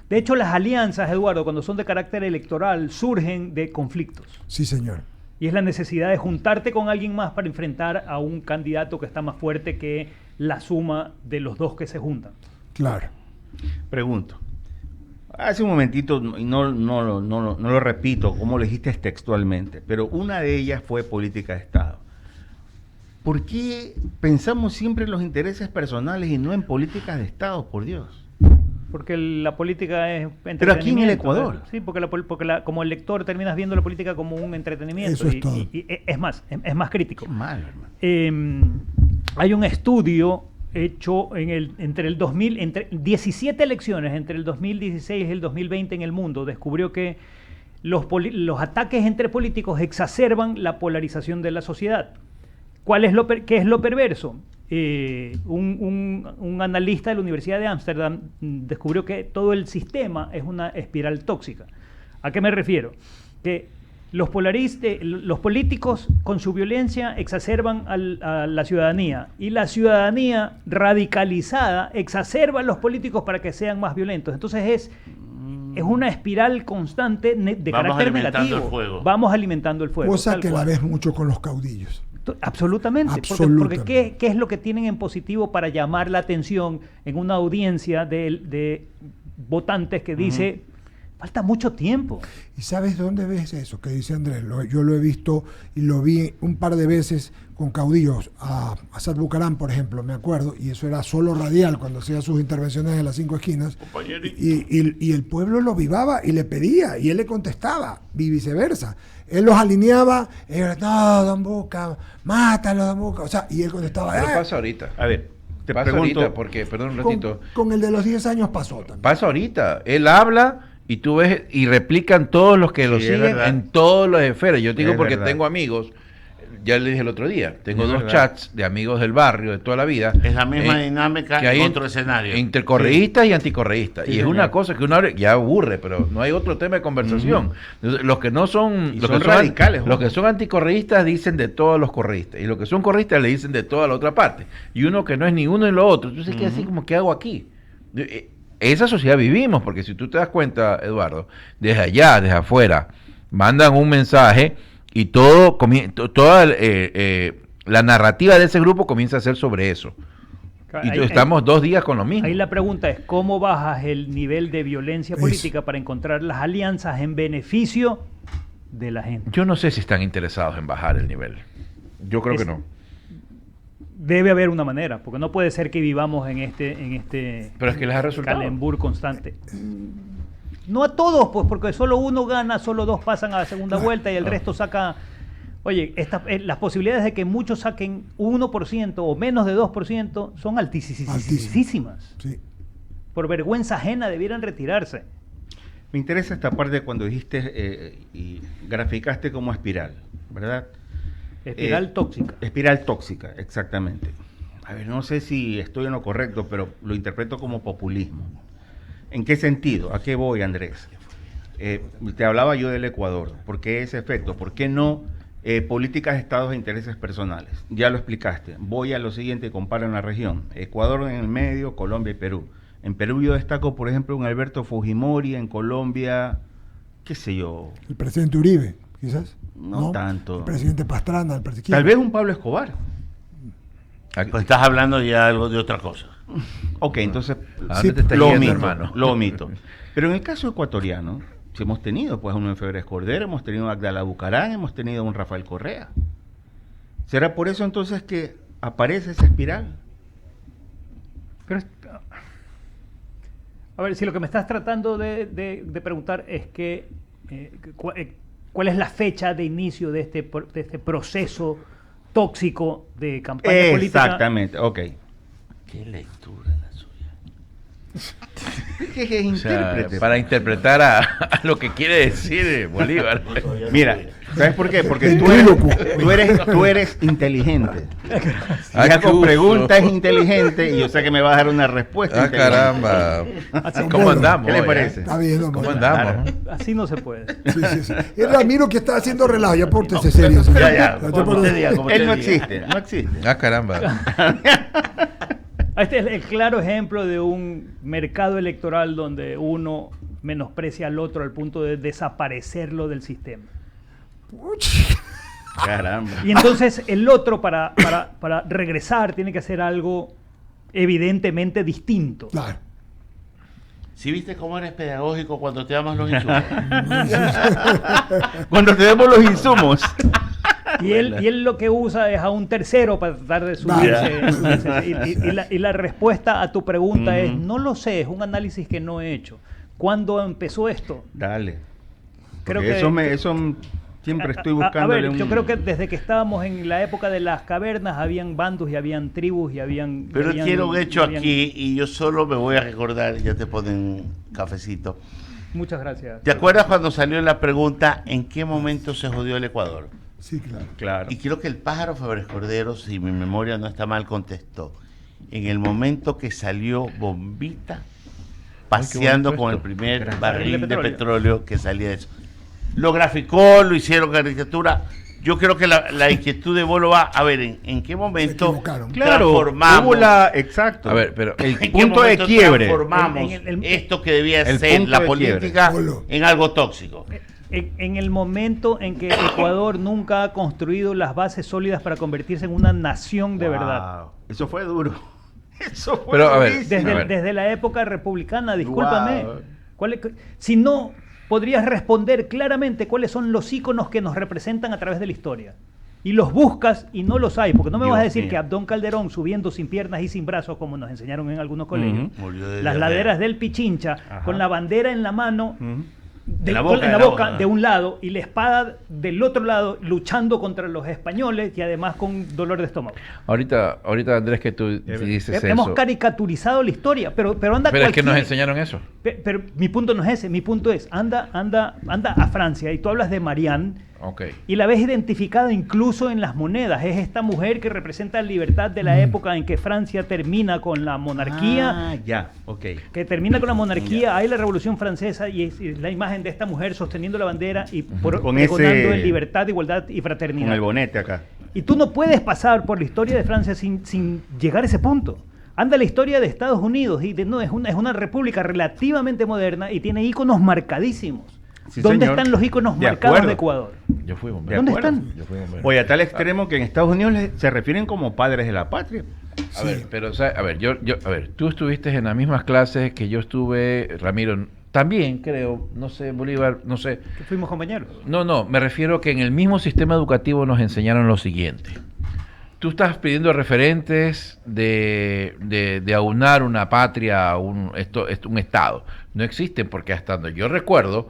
De hecho, las alianzas, Eduardo, cuando son de carácter electoral, surgen de conflictos. Sí, señor. Y es la necesidad de juntarte con alguien más para enfrentar a un candidato que está más fuerte que la suma de los dos que se juntan. Claro. Pregunto. Hace un momentito, y no lo repito, como lo dijiste textualmente, pero una de ellas fue política de Estado. ¿Por qué pensamos siempre en los intereses personales y no en políticas de Estado, por Dios? Porque la política es entretenimiento. Pero aquí en el Ecuador. Sí, porque como lector terminas viendo la política como un entretenimiento. Eso es todo. Y es más crítico. Qué malo, hermano. Hay un estudio hecho entre 17 elecciones, entre el 2016 y el 2020 en el mundo, descubrió que los ataques entre políticos exacerban la polarización de la sociedad. ¿Qué es lo perverso? Un analista de la Universidad de Ámsterdam descubrió que todo el sistema es una espiral tóxica. ¿A qué me refiero? Que los políticos con su violencia exacerban a la ciudadanía, y la ciudadanía radicalizada exacerba a los políticos para que sean más violentos. Entonces es una espiral constante de carácter negativo. Vamos alimentando el fuego. Cosa que la ves mucho con los caudillos. Absolutamente. Porque ¿qué es lo que tienen en positivo para llamar la atención en una audiencia de votantes que dice, falta mucho tiempo? ¿Y sabes dónde ves eso que dice Andrés? Yo lo he visto y lo vi un par de veces con caudillos. A Asad Bucaram, por ejemplo, me acuerdo, y eso era solo radial cuando hacía sus intervenciones en las 5 esquinas. Y el pueblo lo vivaba y le pedía, y él le contestaba, y viceversa. Él los alineaba, y era, no, don Buca, mátalo, don Buca. O sea, y él contestaba, Pero pasa ahorita. A ver, te Pasa pregunto, ahorita porque, perdón un ratito. Con el de los 10 años pasó también. Pasa ahorita. Él habla y tú ves y replican todos los que lo Sí, es siguen verdad. en todas las esferas. Yo te digo Es porque verdad. tengo amigos, ya le dije el otro día, tengo Es dos verdad. chats de amigos del barrio de toda la vida. Es la misma dinámica que hay en otro escenario. Intercorreístas y anticorreístas. Sí, y es señor. una cosa que uno ya aburre, pero no hay otro tema de conversación. Los que no son, Y los son que son radicales, los ¿no? que son anticorreístas dicen de todos los correístas. Y los que son correístas le dicen de toda la otra parte. Y uno que no es ni uno ni lo otro. Entonces queda así como, ¿qué hago aquí? Esa sociedad vivimos, porque si tú te das cuenta, Eduardo, desde allá, desde afuera, mandan un mensaje y toda la narrativa de ese grupo comienza a ser sobre eso. Y estamos 2 días con lo mismo. Ahí la pregunta es, ¿cómo bajas el nivel de violencia política para encontrar las alianzas en beneficio de la gente? Yo no sé si están interesados en bajar el nivel. Yo creo que no. Debe haber una manera, porque no puede ser que vivamos en este Pero es que les ha resultado. calembur constante. No a todos, pues, porque solo uno gana, solo 2 pasan a la segunda vuelta y el resto saca... Oye, las posibilidades de que muchos saquen 1% o menos de 2% son altísimas. Sí. Por vergüenza ajena debieran retirarse. me interesa esta parte cuando dijiste y graficaste como espiral, ¿verdad? Espiral tóxica. Espiral tóxica, exactamente. A ver, no sé si estoy en lo correcto, pero lo interpreto como populismo. ¿En qué sentido? ¿A qué voy, Andrés? Te hablaba yo del Ecuador. ¿Por qué ese efecto? ¿Por qué no políticas de estados e intereses personales? Ya lo explicaste. Voy a lo siguiente y comparo en la región. Ecuador en el medio, Colombia y Perú. En Perú yo destaco, por ejemplo, un Alberto Fujimori. En Colombia, qué sé yo. El presidente Uribe, quizás. No tanto. El presidente Pastrana, el presidente. Tal vez un Pablo Escobar. Pues estás hablando ya algo de otra cosa. Ok, entonces ¿A dónde te estás lo yendo, omito, hermano? lo omito. Pero en el caso ecuatoriano, si hemos tenido pues a un Febres Cordero, hemos tenido a Agdala Bucarán, hemos tenido a un Rafael Correa. ¿Será por eso entonces que aparece esa espiral? Pero, a ver, si lo que me estás tratando de preguntar es que ¿cuál es la fecha de inicio de este proceso tóxico de campaña política? Exactamente, ok. Qué lectura la suya. Es que es O sea, intérprete. para interpretar a lo que quiere decir Bolívar. Mira, ¿sabes por qué? Porque tú eres inteligente. Ay, Ya con chuzo. preguntas inteligentes y yo sé que me vas a dar una respuesta Ah, inteligente. caramba. Así, ¿Cómo andamos? ¿Qué le hoy, parece? Está bien, hombre. ¿Cómo andamos? así no se puede. Sí, sí, sí. Es Ramiro que está haciendo relajo, ya pórtese serio. señor. Ya, te como pones- usted diga, como Él no usted diga. existe, no existe. Ah, caramba. Este es el claro ejemplo de un mercado electoral donde uno menosprecia al otro al punto de desaparecerlo del sistema. Caramba. Y entonces el otro para regresar tiene que hacer algo evidentemente distinto. Claro. ¿Sí viste cómo eres pedagógico cuando te damos los insumos? Cuando tenemos los insumos. Y él lo que usa es a un tercero para tratar de subirse. Y la respuesta a tu pregunta es, no lo sé, es un análisis que no he hecho. ¿Cuándo empezó esto? Dale. Creo Porque que eso siempre estoy a buscándole ver, un... yo creo que desde que estábamos en la época de las cavernas habían bandos y habían tribus y habían... Pero habían- quiero un hecho habían- aquí y yo solo me voy a recordar, ya te ponen cafecito. Muchas gracias. ¿Te acuerdas cuando salió la pregunta en qué momento se jodió el Ecuador? Sí, claro. Claro. Y creo que el pájaro Febres Cordero, si mi memoria no está mal, contestó. En el momento que salió Bombita paseando bonito con el esto. primer Gracias. barril de Petróleo. petróleo que salía de eso. Lo graficó, lo hicieron caricatura. Yo creo que la inquietud de Bolo va a ver en qué momento equivocaron. Claro, transformamos. hubo la... Exacto. A ver, pero el ¿En qué punto de momento quiebre. transformamos En el- esto que debía el ser punto la de política quiebre. en algo tóxico. En el momento en que Ecuador nunca ha construido las bases sólidas para convertirse en una nación de verdad. Wow. Eso fue duro. Eso fue Pero, a ver, durísimo. A ver. Desde la época republicana, discúlpame. Wow. Si no, podrías responder claramente cuáles son los íconos que nos representan a través de la historia. Y los buscas y no los hay, porque no me Dios vas a decir mío. que Abdón Calderón subiendo sin piernas y sin brazos, como nos enseñaron en algunos colegios, Murió de las diarrea. laderas del Pichincha, Ajá. con la bandera en la mano, Ujú. de, En la con- boca, en la en la boca boca. de un lado y la espada del otro lado, luchando contra los españoles y además con dolor de estómago. ahorita Andrés, que tú dices Hemos eso. caricaturizado la historia, pero anda Pero es que nos cualquier- enseñaron eso. Pero mi punto no es ese, mi punto es, anda a Francia y tú hablas de Marianne Ok. y la ves identificada incluso en las monedas. Es esta mujer que representa la libertad de la época en que Francia termina con la monarquía. Ah, ya, ok. Que termina con la monarquía, hay la Revolución Francesa y es la imagen de esta mujer sosteniendo la bandera y Con pregonando ese- en libertad, igualdad y Con fraternidad. el bonete acá. Y tú no puedes pasar por la historia de Francia sin llegar a ese punto. Anda la historia de Estados Unidos y no, es una república relativamente moderna y tiene íconos marcadísimos. Sí, ¿Dónde señor. están los íconos De marcados acuerdo. de Ecuador? Yo fui bombero. ¿Dónde acuerdo. están? Yo fui bombero. Oye, a tal extremo que en Estados Unidos se refieren como padres de la patria. A ver, pero, o sea, a ver, tú estuviste en las mismas clases que yo estuve, Ramiro, también creo, no sé, Bolívar, no sé. Que fuimos compañeros. No, me refiero que en el mismo sistema educativo nos enseñaron lo siguiente. Tú estás pidiendo referentes de aunar una patria, un Estado. No existen porque hasta donde yo recuerdo,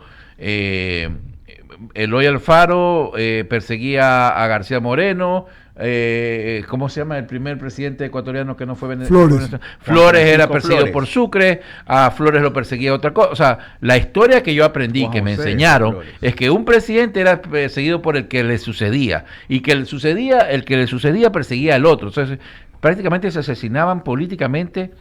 Eloy Alfaro perseguía a García Moreno. ¿Cómo se llama el primer presidente ecuatoriano que no fue Flores. Flores era Francisco perseguido Flores. por Sucre, a Flores lo perseguía otra cosa. O sea, la historia que yo aprendí, Juan que me José enseñaron, Flores. es que un presidente era perseguido por el que le sucedía y que el que le sucedía perseguía al otro. Entonces, prácticamente se asesinaban políticamente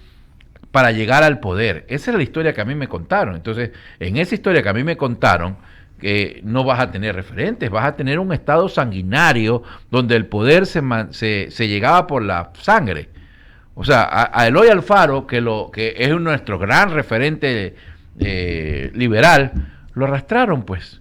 para llegar al poder. Esa es la historia que a mí me contaron. Entonces, en esa historia que a mí me contaron, que no vas a tener referentes, vas a tener un estado sanguinario donde el poder se llegaba por la sangre. O sea, a Eloy Alfaro, que es nuestro gran referente liberal, lo arrastraron, pues.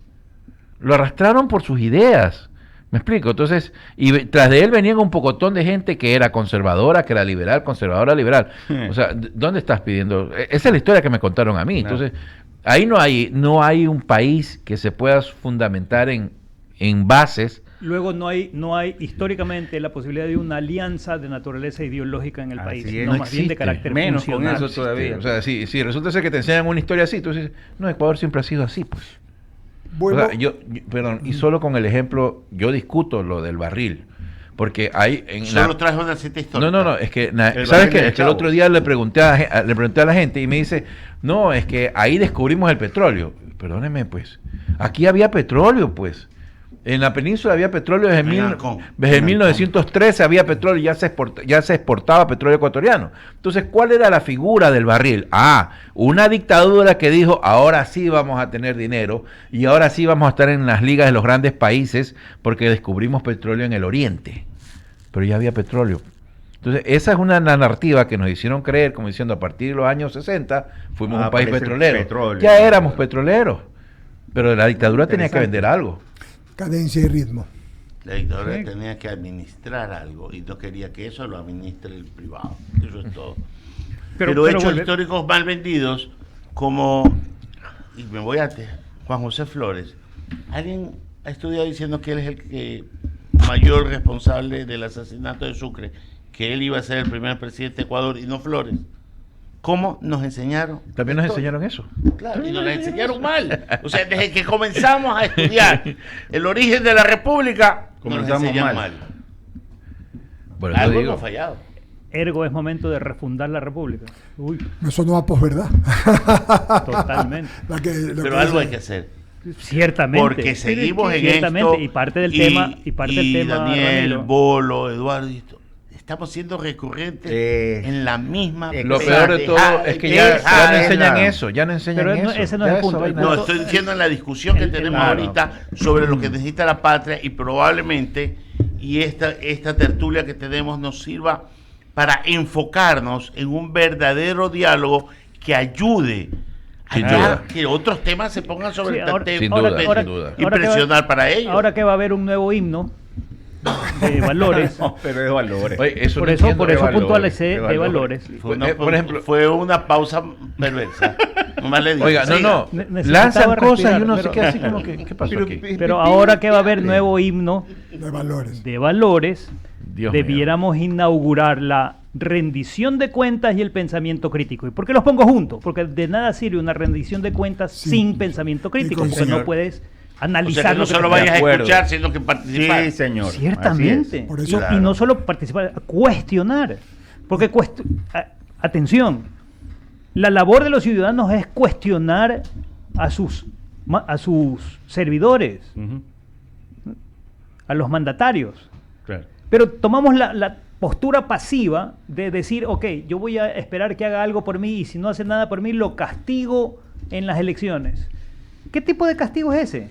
Lo arrastraron por sus ideas. ¿Me explico? Entonces, y tras de él venían un pocotón de gente que era conservadora, que era liberal, conservadora, liberal. O sea, ¿dónde estás pidiendo? Esa es la historia que me contaron a mí. Claro. Entonces, ahí no hay un país que se pueda fundamentar en bases. Luego no hay históricamente la posibilidad de una alianza de naturaleza ideológica en el Así país, es. no No más bien de existe. carácter Menos con funcional. eso todavía. O sea, si resulta ser que te enseñan una historia así, tú dices, no, Ecuador siempre ha sido así, pues. Vuelvo, O sea, perdón, y solo con el ejemplo, yo discuto lo del barril, Porque hay en Solo traje una cita histórica. No, es que, El ¿sabes barril qué? del Es que el Chavo. otro día le pregunté a la gente y me dice, no, es que ahí descubrimos el petróleo. Perdóneme, pues, aquí había petróleo, pues. En la península había petróleo desde, En Ancón. desde En 1913 había petróleo y ya se exportaba petróleo ecuatoriano. Entonces, ¿cuál era la figura del barril? Una dictadura que dijo, ahora sí vamos a tener dinero y ahora sí vamos a estar en las ligas de los grandes países porque descubrimos petróleo en el oriente. Pero ya había petróleo. Entonces, esa es una narrativa que nos hicieron creer, como diciendo, a partir de los años 60 fuimos un país aparece el petrolero. petróleo. Ya éramos petroleros, pero la dictadura tenía que vender algo. Cadencia y ritmo. La dictadura tenía que administrar algo y no quería que eso lo administre el privado. Eso es todo. Pero hechos históricos mal vendidos, como, y me voy a Juan José Flores. Alguien ha estudiado diciendo que él es el mayor responsable del asesinato de Sucre, que él iba a ser el primer presidente de Ecuador y no Flores. ¿Cómo nos enseñaron? También nos enseñaron eso. Claro, y nos la enseñaron mal. O sea, desde que comenzamos a estudiar el origen de la República, nos la Comenzamos enseñaron mal. mal. Bueno, yo Algo digo, hemos fallado. Ergo es momento de refundar la República. Uy, Eso no va posverdad. totalmente. Pero algo hay que hacer. Ciertamente. Porque seguimos en Ciertamente, esto. y parte del tema, Daniel, Ramiro, Bolo, Eduardo, estamos siendo recurrentes en la misma. lo peor de todo es que ya no enseñan eso, ya no enseñan Pero eso. ese no es el Ya punto. eso El vaina- No, punto- estoy diciendo en la discusión que el tenemos tema- ahorita sobre lo que necesita la patria y probablemente y esta tertulia que tenemos nos sirva para enfocarnos en un verdadero diálogo que ayude a Sin ya duda. que otros temas se pongan sobre Sí, el ahora- tapete sin y duda, sin duda. y presionar para ello. Ahora que va a haber un nuevo himno de valores. No, pero es valores. Oye, eso por no eso, entiendo. por de eso valores. puntualicé de de valores. valores. Por ejemplo- fue una pausa perversa. Nomás le digo, Oiga, siga. Necesitaba lanzan cosas respirar, y uno se pero- queda así como que, ¿qué pasó aquí? Pero ahora que va a haber nuevo himno De valores. de valores, Dios mío. debiéramos inaugurar la rendición de cuentas y el pensamiento crítico. ¿Y por qué los pongo juntos? Porque de nada sirve una rendición de cuentas Sí. sin pensamiento crítico, con porque señor. no puedes O analizar sea que no lo que solo te- vayas a acuerdo. escuchar, sino que participar. Sí, señor. Ciertamente. Así Por eso- Y no solo participar, cuestionar. Porque, atención, la labor de los ciudadanos es cuestionar a sus servidores, es. Ujú. a los mandatarios. Claro. Pero tomamos la postura pasiva de decir, ok, yo voy a esperar que haga algo por mí y si no hace nada por mí, lo castigo en las elecciones. ¿Qué tipo de castigo es ese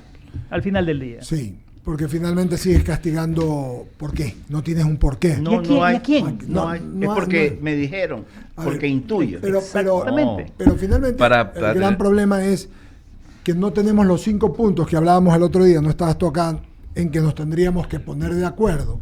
al final del día? Sí, porque finalmente sigues castigando. ¿Por qué? No tienes un porqué. No, ¿Y a quién? no hay. ¿Y a quién? No hay. No, Es porque no. me dijeron, A ver, porque intuyo. Pero, Exactamente. pero finalmente el gran problema es que no tenemos los 5 puntos que hablábamos el otro día, no estabas tú acá, en que nos tendríamos que poner de acuerdo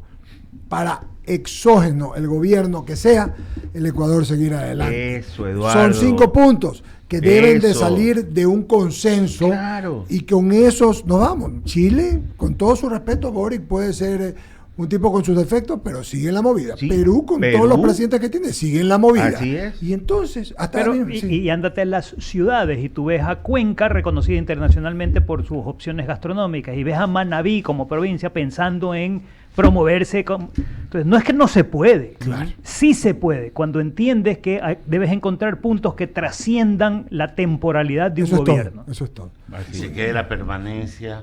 para exógeno el gobierno que sea, el Ecuador seguir adelante. Eso, Eduardo. Son 5 puntos que deben de Eso. salir de un consenso Claro. y con esos nos vamos. Chile, con todo su respeto, Boric puede ser un tipo con sus defectos, pero sigue en la movida. Sí, Perú, con Perú. todos los presidentes que tiene, sigue en la movida. Así es. Y entonces, hasta Pero, ahora mismo, sí. y ándate a las ciudades y tú ves a Cuenca, reconocida internacionalmente por sus opciones gastronómicas, y ves a Manabí como provincia pensando en promoverse. Entonces, no es que no se puede, Claro. sí se puede, cuando entiendes que debes encontrar puntos que trasciendan la temporalidad de un Eso es gobierno. todo. Eso es todo. Y se quede la permanencia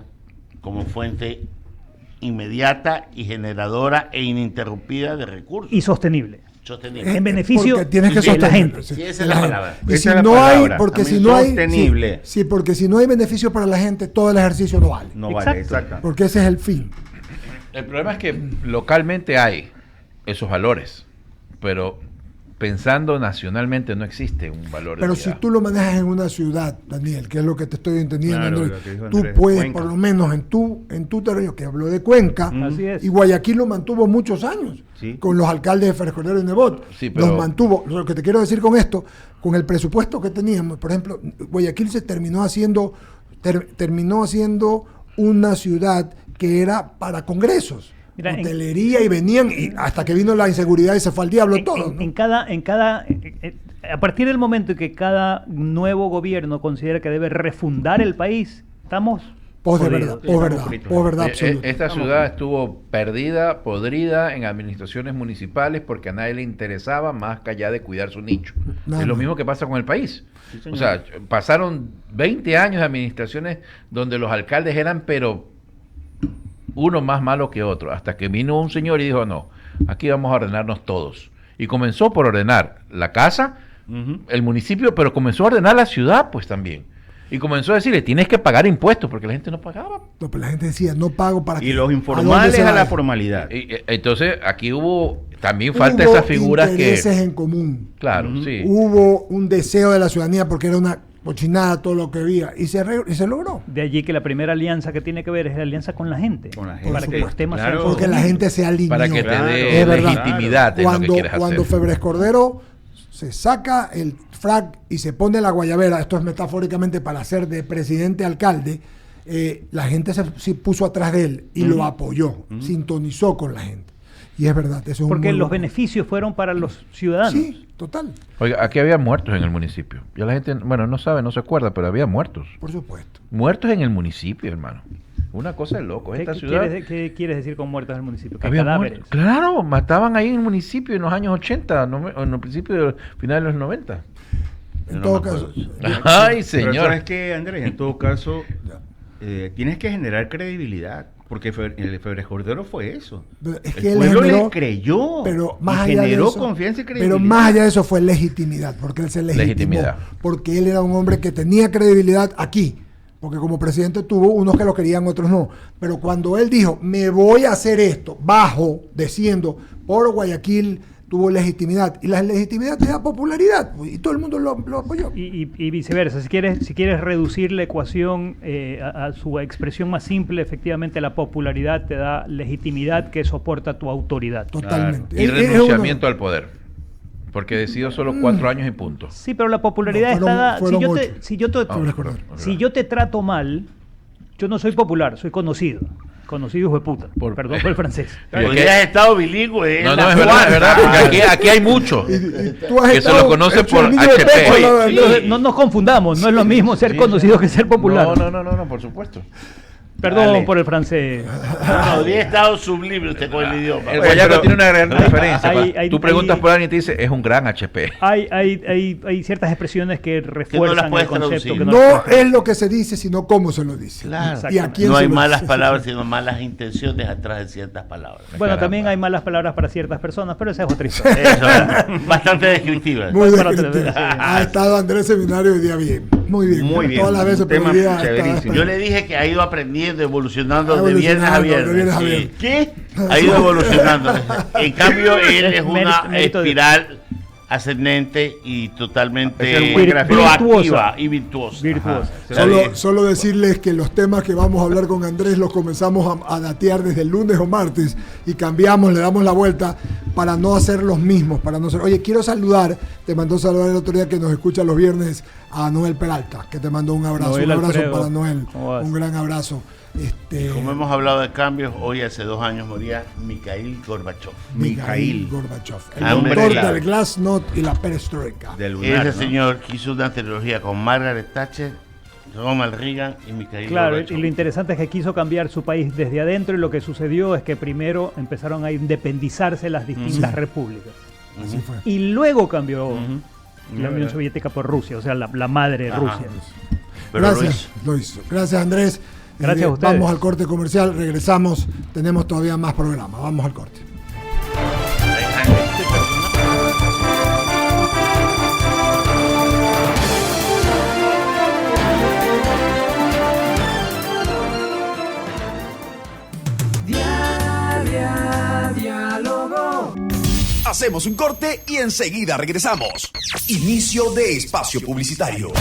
como fuente inmediata y generadora e ininterrumpida de recursos. Y sostenible. Sostenible. En beneficio Porque tienes que de la sostener. gente. Sí, esa es la palabra. Y Esa si es la no hay, palabra. porque También si no hay, sostenible. sí, porque si no hay beneficio para la gente, todo el ejercicio no vale. No vale, Exacto. exacto. Porque ese es el fin. El problema es que localmente hay esos valores, pero pensando nacionalmente no existe un valor de Pero si unidad. tú lo manejas en una ciudad, Daniel, que es lo que te estoy entendiendo, Claro, Andrés, lo que dijo tú Andrés, puedes, Cuenca. por lo menos en tu terreno, que habló de Cuenca, Así es. y Guayaquil lo mantuvo muchos años, Sí. con los alcaldes de Fresco y Nebot. Sí, pero- Los mantuvo. Lo que te quiero decir con esto, con el presupuesto que teníamos, por ejemplo, Guayaquil se terminó haciendo una ciudad que era para congresos. Mira, hotelería y venían, y hasta que vino la inseguridad y se fue al diablo todo. ¿no? A partir del momento en que cada nuevo gobierno considera que debe refundar el país, estamos Podrido. Posverdad absoluta. Esta ciudad estuvo perdida, podrida en administraciones municipales porque a nadie le interesaba más que allá de cuidar su nicho. Nada Es lo más. mismo que pasa con el país. Sí, señor. O sea, pasaron 20 años de administraciones donde los alcaldes eran, pero uno más malo que otro, hasta que vino un señor y dijo, no, aquí vamos a ordenarnos todos. Y comenzó por ordenar la casa, el municipio, pero comenzó a ordenar la ciudad, pues también. Y comenzó a decirle, tienes que pagar impuestos, porque la gente no pagaba. No, pero la gente decía, no pago para Y qué. los ¿A dónde informales se a va la eso? formalidad. Entonces, aquí hubo, también falta Hubo esas figuras que... intereses en común. Claro, sí. Hubo un deseo de la ciudadanía porque era una cochinada todo lo que había y se logró. De allí que la primera alianza que tiene que ver es la alianza con la gente. Con la gente. Para que los temas Claro. sean Porque la gente se alineó. Para que te Claro, dé es verdad. legitimidad en lo que Cuando, quieres cuando hacer. Febres Cordero se saca el frac y se pone la guayabera, esto es metafóricamente para ser de presidente alcalde, la gente se puso atrás de él y lo apoyó, sintonizó con la gente. Y es verdad, eso es Porque un muy los buen- beneficios fueron para los ciudadanos. Sí, total, Oiga, aquí había muertos en el municipio. Ya la gente, bueno, no sabe, no se acuerda, pero había muertos. por supuesto. Muertos en el municipio, hermano. Una cosa de loco. ¿Qué, Esta qué ciudad... qué quieres decir con muertos del municipio? ¿Qué Había cadáveres? muertos. Claro, mataban ahí en el municipio en los años 80, en el principio, final de los 90. En no todo me caso, acuerdo. Ay, Pero señor. ¿sabes qué, Andrés? En todo caso, tienes que generar credibilidad. Porque el Febres Cordero fue eso. pero es El que él pueblo generó- le creyó. pero y más allá de generó eso, confianza y credibilidad. pero más allá de eso fue legitimidad, porque él se legitimó, Legitimidad. porque él era un hombre que tenía credibilidad aquí, porque como presidente tuvo unos que lo querían, otros no, pero cuando él dijo, me voy a hacer esto, bajo, desciendo, por Guayaquil, tuvo legitimidad, y la legitimidad te da popularidad, y todo el mundo lo apoyó. Y viceversa, si quieres reducir la ecuación a su expresión más simple, efectivamente la popularidad te da legitimidad que soporta tu autoridad. Totalmente. Y Es renunciamiento uno- al poder. Porque decidió solo 4 años y punto. Sí, pero la popularidad No, fueron- está dada. fueron Si yo, ocho. Ah, perdón. si yo te trato mal, yo no soy popular, soy conocido. Conocido hijo de puta. Por- Perdón por el francés. Y aquí- Podrías estado bilingüe. No, la no, es cuarta. verdad, porque aquí hay mucho. y tú has Que se estado lo conoce hecho por el niño de HP. pecho, Oye, ¿no? sí. Entonces, No nos confundamos, no es lo mismo ser conocido que ser popular. No, por supuesto. Perdón Dale. por el francés. Podría estado sublime usted con el idioma. El Oye, guayaco pero- tiene una gran diferencia. hay- Tú preguntas hay- por alguien y te dice, es un gran HP. Hay ciertas expresiones que refuerzan puedes el concepto. traducir. Que no las puedes es lo que se dice, sino cómo se lo dice. Claro. Y a quién No se hay lo malas dice. palabras, sino malas intenciones atrás de ciertas palabras. Bueno, Caramba. también hay malas palabras para ciertas personas, pero esa es otra historia. Eso, bastante descriptiva. Muy Para descriptivo. televisión. Ha estado Andrés Seminario hoy día bien. Muy bien. Muy bien. Todas las veces, Un pero hoy tema día chéverísimo. Yo le dije que ha ido aprendiendo, evolucionando de Evolucionando, viernes a de viernes. viernes a Sí. viernes. ¿Qué? Ha ido evolucionando. En cambio, él es una Mérito de- espiral ascendente y totalmente Ese es un buen gráfico. proactiva y virtuosa. Virtuosa. Solo decirles que los temas que vamos a hablar con Andrés los comenzamos a datear desde el lunes o martes y cambiamos, le damos la vuelta para no hacer los mismos, para no ser. Oye, quiero saludar, te mandó saludar el otro día que nos escucha los viernes a Noel Peralta, que te mandó un abrazo, Noel un abrazo Alfredo, para Noel, ¿cómo vas? un gran abrazo. Como hemos hablado de cambios, hoy hace 2 años moría Mikhail Gorbachev. Mikhail Gorbachev, el Hombre, autor claro. del Glasnost y la perestroika. Del lunar, Ese ¿no? señor que hizo una trilogía con Margaret Thatcher, Ronald Reagan y Mikhail Claro, Gorbachev. y lo interesante es que quiso cambiar su país desde adentro y lo que sucedió es que primero empezaron a independizarse las distintas repúblicas Así fue. y luego cambió la Ujú. Unión Soviética por Rusia, o sea, la madre Ajá. Rusia. Pero Gracias, lo hizo. Gracias, Andrés. Gracias a ustedes. Vamos al corte comercial, regresamos, tenemos todavía más programa. Vamos al corte. Hacemos un corte y enseguida regresamos. Inicio de espacio publicitario.